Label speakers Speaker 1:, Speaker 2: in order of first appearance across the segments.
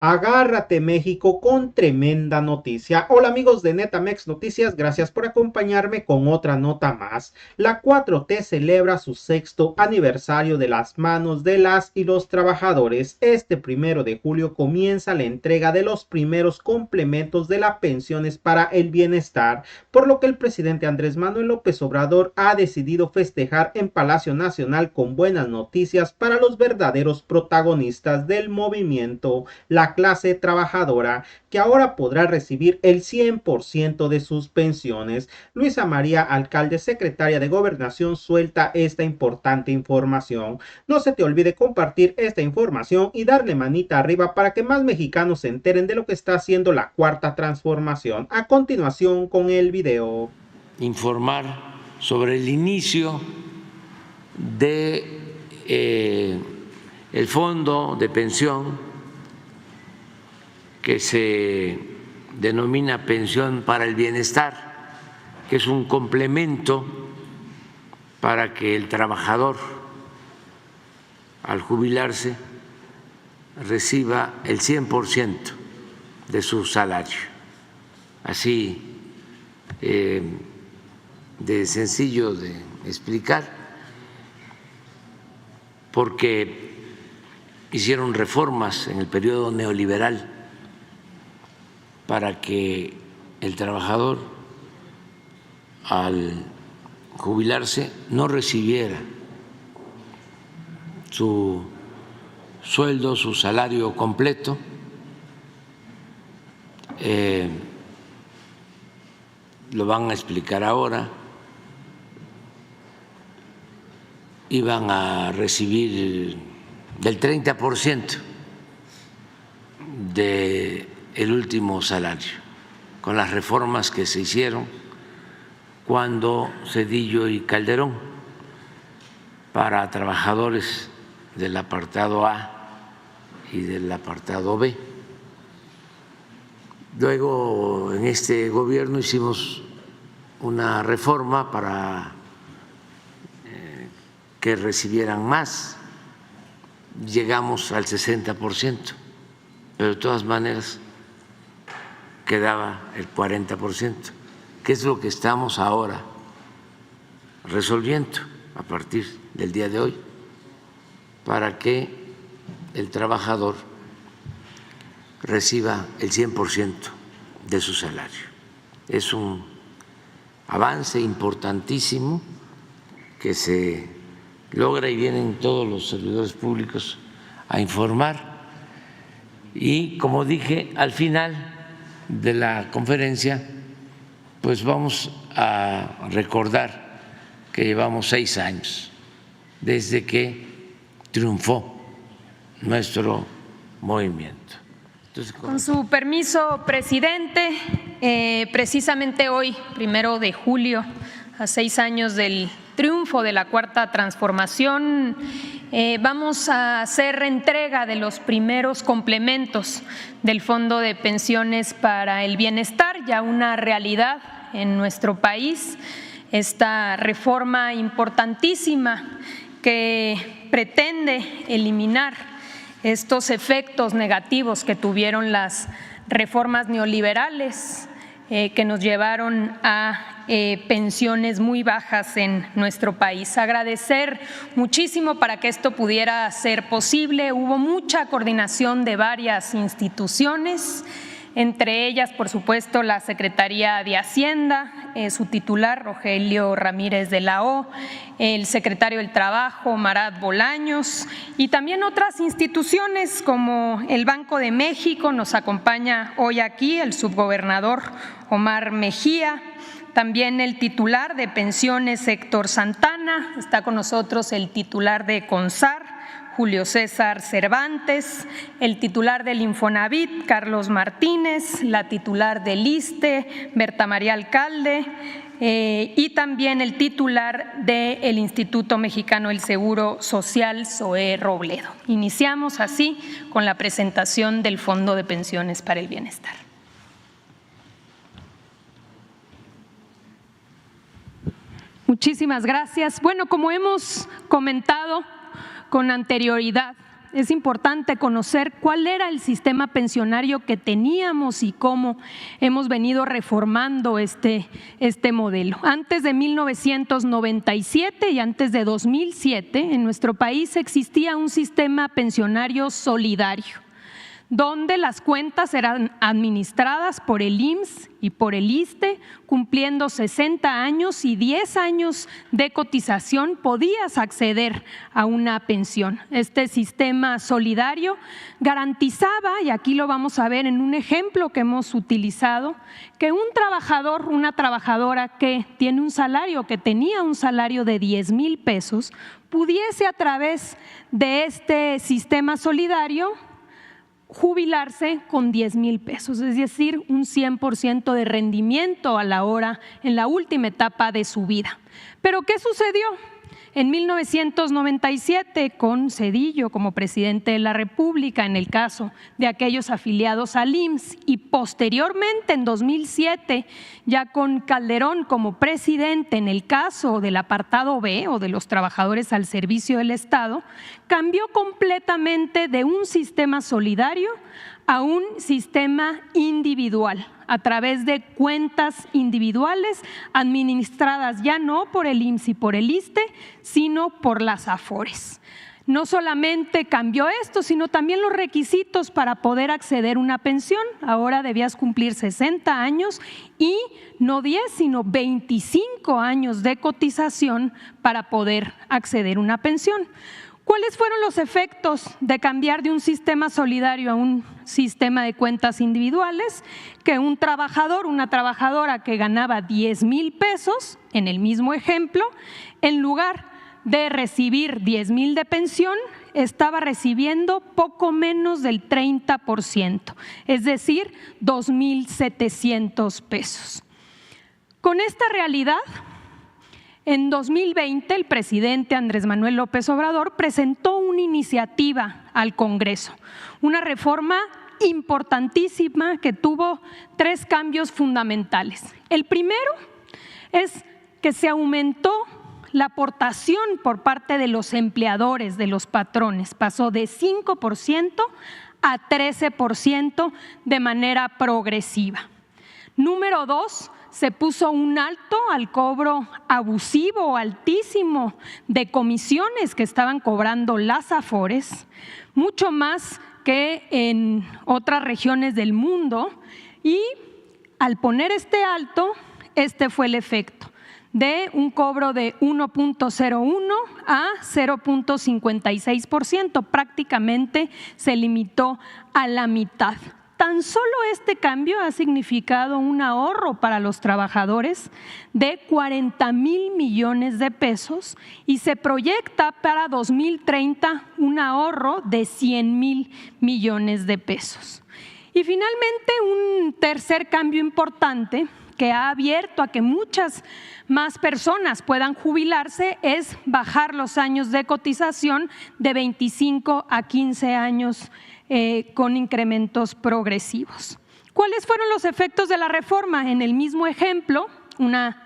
Speaker 1: Agárrate México con tremenda noticia. Hola amigos de Netamex Noticias, gracias por acompañarme con otra nota más. La 4T celebra su 6º aniversario de las manos de las y los trabajadores. Este 1 de julio comienza la entrega de los primeros complementos de las pensiones para el bienestar, por lo que el presidente Andrés Manuel López Obrador ha decidido festejar en Palacio Nacional con buenas noticias para los verdaderos protagonistas del movimiento, la clase trabajadora, que ahora podrá recibir el 100% de sus pensiones. Luisa María Alcalde, secretaria de Gobernación, suelta esta importante información. No se te olvide compartir esta información y darle manita arriba para que más mexicanos se enteren de lo que está haciendo la cuarta transformación. A continuación con el video.
Speaker 2: Informar sobre el inicio de el fondo de pensión que se denomina pensión para el bienestar, que es un complemento para que el trabajador al jubilarse reciba el 100% de su salario. Así de sencillo de explicar, porque hicieron reformas en el periodo neoliberal para que el trabajador al jubilarse no recibiera su sueldo, su salario completo, lo van a explicar ahora, iban a recibir del 30% del último salario, con las reformas que se hicieron cuando Zedillo y Calderón para trabajadores del apartado A y del apartado B. Luego en este gobierno hicimos una reforma para que recibieran más, llegamos al 60%, pero de todas maneras quedaba el 40%, que es lo que estamos ahora resolviendo a partir del día de hoy, para que el trabajador reciba el 100% de su salario. Es un avance importantísimo que se logra y vienen todos los servidores públicos a informar. Y como dije, al final de la conferencia, pues vamos a recordar que llevamos 6 años desde que triunfó nuestro movimiento.
Speaker 3: Entonces, con su permiso, presidente, precisamente hoy, 1 de julio, a 6 años del triunfo de la Cuarta Transformación, vamos a hacer entrega de los primeros complementos del Fondo de Pensiones para el Bienestar, ya una realidad en nuestro país. Esta reforma importantísima que pretende eliminar estos efectos negativos que tuvieron las reformas neoliberales que nos llevaron a pensiones muy bajas en nuestro país. Agradecer muchísimo para que esto pudiera ser posible. Hubo mucha coordinación de varias instituciones, entre ellas, por supuesto, la Secretaría de Hacienda, su titular, Rogelio Ramírez de la O, el secretario del Trabajo, Marat Bolaños, y también otras instituciones como el Banco de México. Nos acompaña hoy aquí el subgobernador Omar Mejía, también el titular de Pensiones, Héctor Santana, está con nosotros el titular de CONSAR, Julio César Cervantes, el titular del Infonavit, Carlos Martínez, la titular del ISSSTE, Berta María Alcalde, y también el titular del Instituto Mexicano del Seguro Social, Zoé Robledo. Iniciamos así con la presentación del Fondo de Pensiones para el Bienestar. Muchísimas gracias. Bueno, como hemos comentado con anterioridad, es importante conocer cuál era el sistema pensionario que teníamos y cómo hemos venido reformando este modelo. Antes de 1997 y antes de 2007, en nuestro país existía un sistema pensionario solidario, donde las cuentas eran administradas por el IMSS y por el ISSSTE, cumpliendo 60 años y 10 años de cotización podías acceder a una pensión. Este sistema solidario garantizaba, y aquí lo vamos a ver en un ejemplo que hemos utilizado, que un trabajador, una trabajadora que tiene un salario, que tenía un salario de 10,000 pesos, pudiese a través de este sistema solidario jubilarse con 10,000 pesos, es decir, un 100% de rendimiento a la hora en la última etapa de su vida. ¿Pero qué sucedió? En 1997, con Zedillo como presidente de la República, en el caso de aquellos afiliados al IMSS, y posteriormente en 2007, ya con Calderón como presidente en el caso del apartado B o de los trabajadores al servicio del Estado, cambió completamente de un sistema solidario a un sistema individual, a través de cuentas individuales administradas ya no por el IMSS y por el ISSSTE, sino por las AFORES. No solamente cambió esto, sino también los requisitos para poder acceder a una pensión. Ahora debías cumplir 60 años y no 10, sino 25 años de cotización para poder acceder a una pensión. ¿Cuáles fueron los efectos de cambiar de un sistema solidario a un sistema de cuentas individuales? Que un trabajador, una trabajadora que ganaba 10,000 pesos, en el mismo ejemplo, en lugar de recibir 10,000 de pensión, estaba recibiendo poco menos del 30%, es decir, 2,700 pesos. Con esta realidad, en 2020, el presidente Andrés Manuel López Obrador presentó una iniciativa al Congreso, una reforma importantísima que tuvo 3 cambios fundamentales. El primero es que se aumentó la aportación por parte de los empleadores, de los patrones, pasó de 5% a 13% de manera progresiva. Número 2, se puso un alto al cobro abusivo o altísimo de comisiones que estaban cobrando las AFORES, mucho más que en otras regiones del mundo, y al poner este alto, este fue el efecto de un cobro de 1.01 a 0.56%, prácticamente se limitó a la mitad. Tan solo este cambio ha significado un ahorro para los trabajadores de 40,000 millones de pesos y se proyecta para 2030 un ahorro de 100,000 millones de pesos. Y finalmente, un tercer cambio importante que ha abierto a que muchas más personas puedan jubilarse es bajar los años de cotización de 25 a 15 años con incrementos progresivos. ¿Cuáles fueron los efectos de la reforma? En el mismo ejemplo, una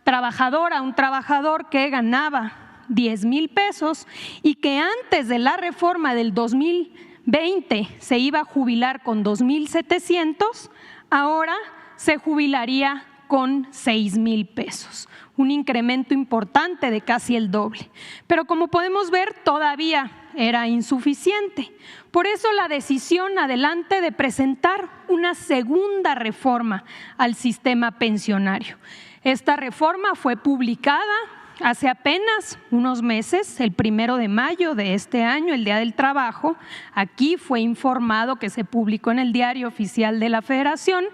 Speaker 3: trabajadora, un trabajador que ganaba 10,000 pesos y que antes de la reforma del 2020 se iba a jubilar con 2,700, ahora se jubilaría con 6,000 pesos, un incremento importante de casi el doble. Pero como podemos ver, todavía era insuficiente. Por eso la decisión adelante de presentar una segunda reforma al sistema pensionario. Esta reforma fue publicada hace apenas unos meses, el 1 de mayo de este año, el Día del Trabajo. Aquí fue informado que se publicó en el Diario Oficial de la Federación,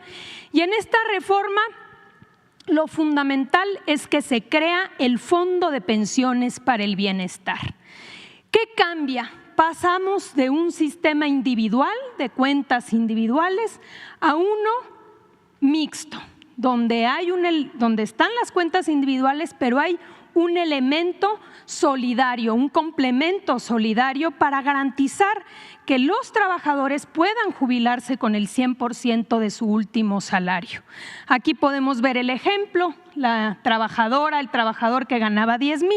Speaker 3: y en esta reforma lo fundamental es que se crea el Fondo de Pensiones para el Bienestar. ¿Qué cambia? Pasamos de un sistema individual, de cuentas individuales, a uno mixto, donde están las cuentas individuales, pero hay un elemento solidario, un complemento solidario para garantizar que los trabajadores puedan jubilarse con el 100% de su último salario. Aquí podemos ver el ejemplo, la trabajadora, el trabajador que ganaba 10,000,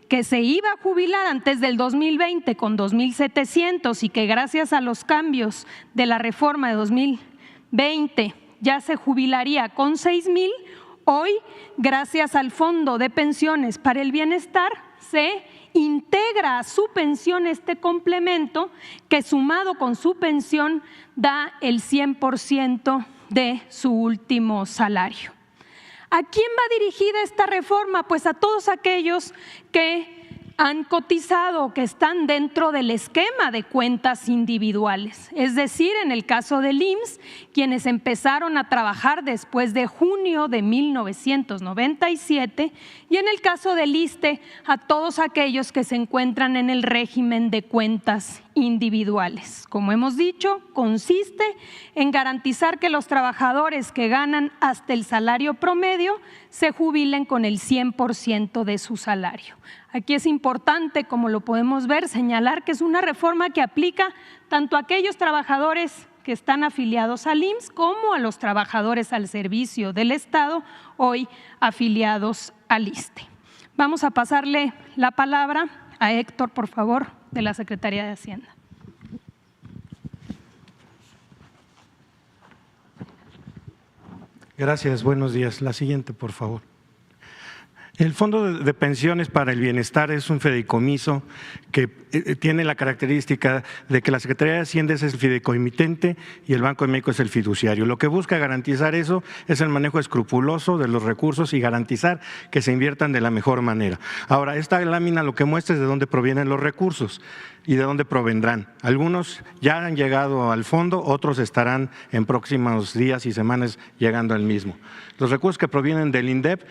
Speaker 3: que se iba a jubilar antes del 2020 con 2,700 y que gracias a los cambios de la reforma de 2020 ya se jubilaría con 6,000, hoy, gracias al Fondo de Pensiones para el Bienestar, se integra a su pensión este complemento que sumado con su pensión da el 100% de su último salario. ¿A quién va dirigida esta reforma? Pues a todos aquellos que han cotizado, que están dentro del esquema de cuentas individuales. Es decir, en el caso del IMSS, quienes empezaron a trabajar después de junio de 1997, y en el caso del ISSSTE, a todos aquellos que se encuentran en el régimen de cuentas individuales. Como hemos dicho, consiste en garantizar que los trabajadores que ganan hasta el salario promedio se jubilen con el 100% de su salario. Aquí es importante, como lo podemos ver, señalar que es una reforma que aplica tanto a aquellos trabajadores que están afiliados al IMSS como a los trabajadores al servicio del Estado, hoy afiliados al ISSSTE. Vamos a pasarle la palabra a Héctor, por favor, de la Secretaría de Hacienda.
Speaker 4: Gracias, buenos días. La siguiente, por favor. El Fondo de Pensiones para el Bienestar es un fideicomiso que tiene la característica de que la Secretaría de Hacienda es el fideicomitente y el Banco de México es el fiduciario. Lo que busca garantizar eso es el manejo escrupuloso de los recursos y garantizar que se inviertan de la mejor manera. Ahora, esta lámina lo que muestra es de dónde provienen los recursos y de dónde provendrán. Algunos ya han llegado al fondo, otros estarán en próximos días y semanas llegando al mismo. Los recursos que provienen del INDEP,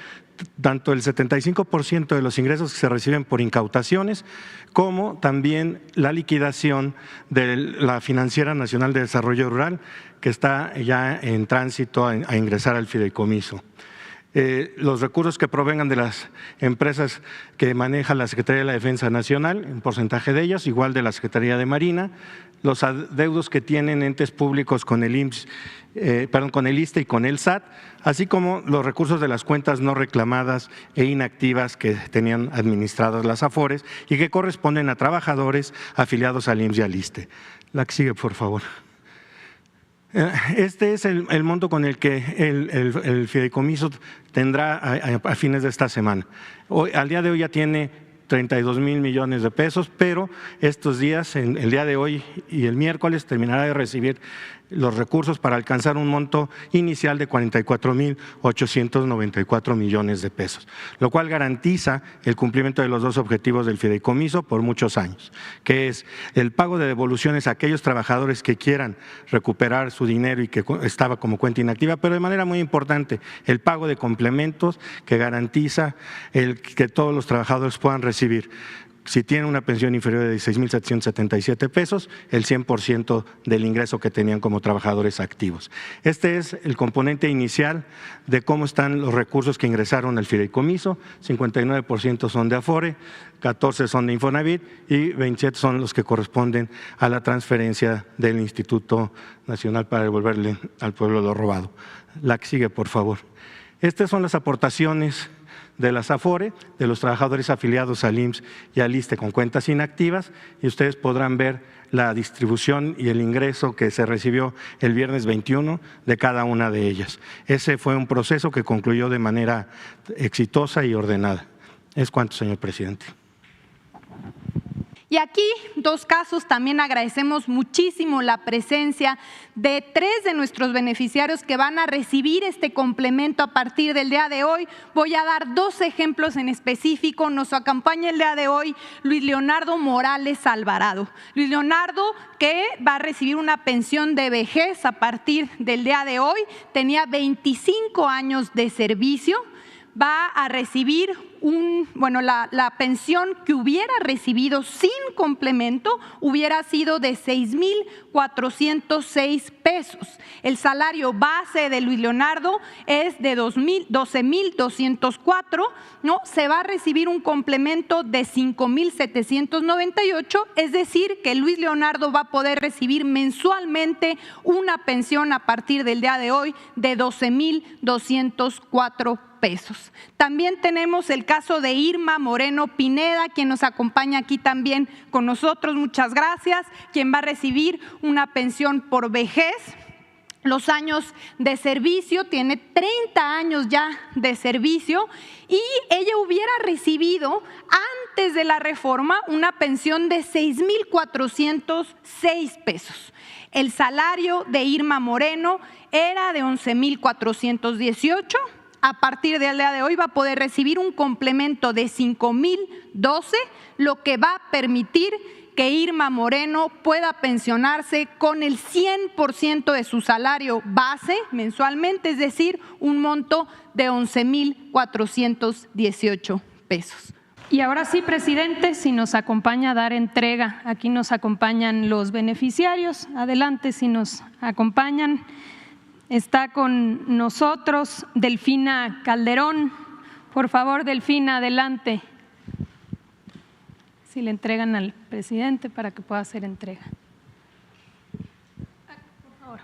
Speaker 4: tanto el 75% de los ingresos que se reciben por incautaciones, como también la liquidación de la Financiera Nacional de Desarrollo Rural, que está ya en tránsito a ingresar al fideicomiso. Los recursos que provengan de las empresas que maneja la Secretaría de la Defensa Nacional, un porcentaje de ellas, igual de la Secretaría de Marina, los adeudos que tienen entes públicos con el IMSS, con el ISSSTE y con el SAT, así como los recursos de las cuentas no reclamadas e inactivas que tenían administradas las AFORES y que corresponden a trabajadores afiliados al IMSS y al ISSSTE. La que sigue, por favor. Este es el monto con el que el fideicomiso tendrá a fines de esta semana. Al día de hoy ya tiene 32,000 millones de pesos, pero estos días, el día de hoy y el miércoles, terminará de recibir los recursos para alcanzar un monto inicial de 44,894 millones de pesos, lo cual garantiza el cumplimiento de los dos objetivos del fideicomiso por muchos años, que es el pago de devoluciones a aquellos trabajadores que quieran recuperar su dinero y que estaba como cuenta inactiva, pero de manera muy importante, el pago de complementos que garantiza que todos los trabajadores puedan recibir, si tienen una pensión inferior de 16,777 pesos, el 100% del ingreso que tenían como trabajadores activos. Este es el componente inicial de cómo están los recursos que ingresaron al fideicomiso. 59% son de Afore, 14 son de Infonavit y 27 son los que corresponden a la transferencia del Instituto Nacional para devolverle al pueblo lo robado. La que sigue, por favor. Estas son las aportaciones de las AFORE, de los trabajadores afiliados al IMSS y al ISSSTE con cuentas inactivas, y ustedes podrán ver la distribución y el ingreso que se recibió el viernes 21 de cada una de ellas. Ese fue un proceso que concluyó de manera exitosa y ordenada. Es cuanto, señor presidente.
Speaker 5: Y aquí, dos casos, también agradecemos muchísimo la presencia de 3 de nuestros beneficiarios que van a recibir este complemento a partir del día de hoy. Voy a dar 2 ejemplos en específico. Nos acompaña el día de hoy Luis Leonardo Morales Alvarado. Luis Leonardo, que va a recibir una pensión de vejez a partir del día de hoy, tenía 25 años de servicio, va a recibir la pensión que hubiera recibido sin complemento hubiera sido de 6,406 pesos. El salario base de Luis Leonardo es de 12,204, ¿no? Se va a recibir un complemento de 5,798, es decir, que Luis Leonardo va a poder recibir mensualmente una pensión a partir del día de hoy de 12,204 pesos. También tenemos el caso de Irma Moreno Pineda, quien nos acompaña aquí también con nosotros, muchas gracias, quien va a recibir una pensión por vejez. Los años de servicio, tiene 30 años ya de servicio y ella hubiera recibido antes de la reforma una pensión de 6,406 pesos. El salario de Irma Moreno era de 11,418. A partir del día de hoy va a poder recibir un complemento de 5,012, lo que va a permitir que Irma Moreno pueda pensionarse con el 100% de su salario base mensualmente, es decir, un monto de 11,418 pesos.
Speaker 3: Y ahora sí, presidente, si nos acompaña a dar entrega. Aquí nos acompañan los beneficiarios. Adelante, si nos acompañan. Está con nosotros Delfina Calderón. Por favor, Delfina, adelante. Si le entregan al presidente para que pueda hacer entrega. Por favor.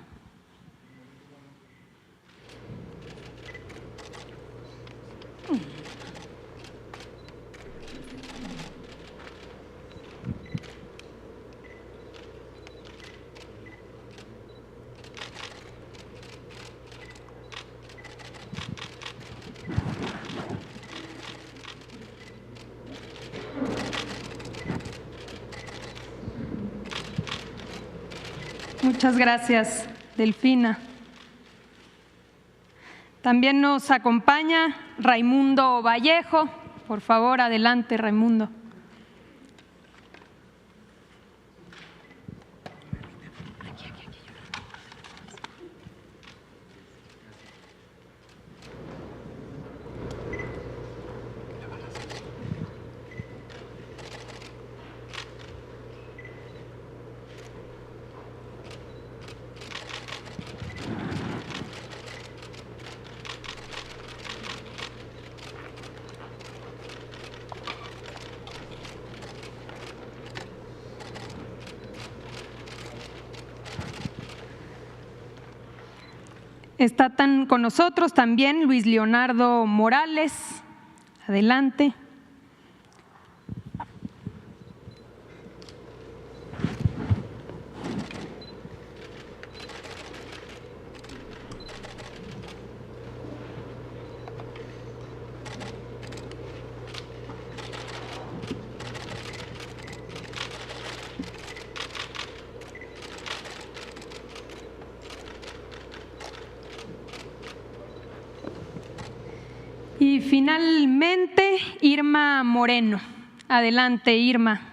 Speaker 3: Muchas gracias, Delfina. También nos acompaña Raimundo Vallejo. Por favor, adelante, Raimundo. Está con nosotros también Luis Leonardo Morales. Adelante. Y finalmente, Irma Moreno. Adelante, Irma.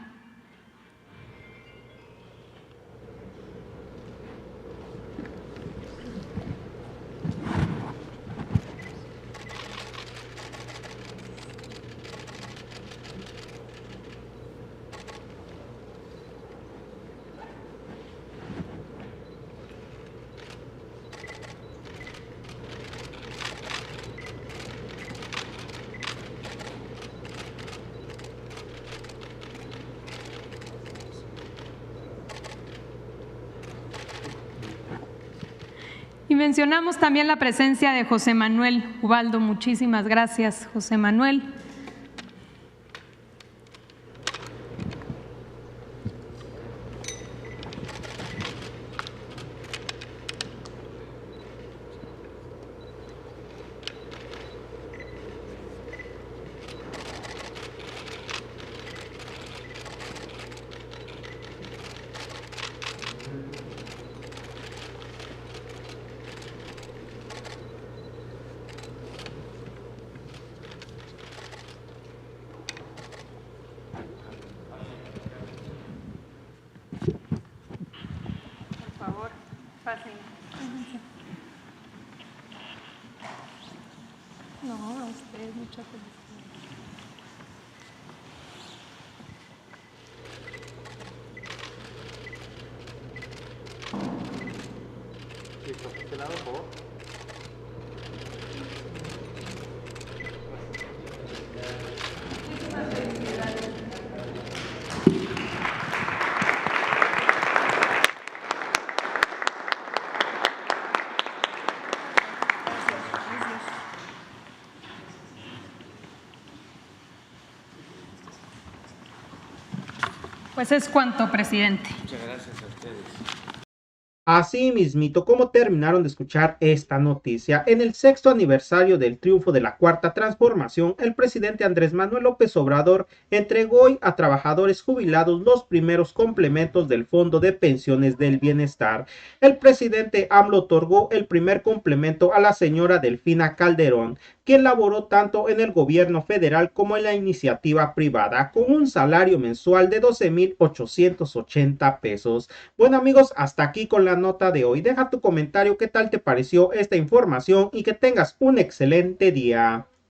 Speaker 3: Y mencionamos también la presencia de José Manuel Ubaldo. Muchísimas gracias, José Manuel. No, a ustedes muchas felicidades. Pues es cuanto, presidente.
Speaker 2: Muchas gracias a ustedes.
Speaker 1: Así mismito, como terminaron de escuchar esta noticia, en el 6º aniversario del triunfo de la Cuarta Transformación, el presidente Andrés Manuel López Obrador entregó hoy a trabajadores jubilados los primeros complementos del Fondo de Pensiones del Bienestar. El presidente AMLO otorgó el primer complemento a la señora Delfina Calderón, quien laboró tanto en el gobierno federal como en la iniciativa privada, con un salario mensual de 12,880 pesos. Bueno amigos, hasta aquí con la nota de hoy. Deja tu comentario qué tal te pareció esta información y que tengas un excelente día.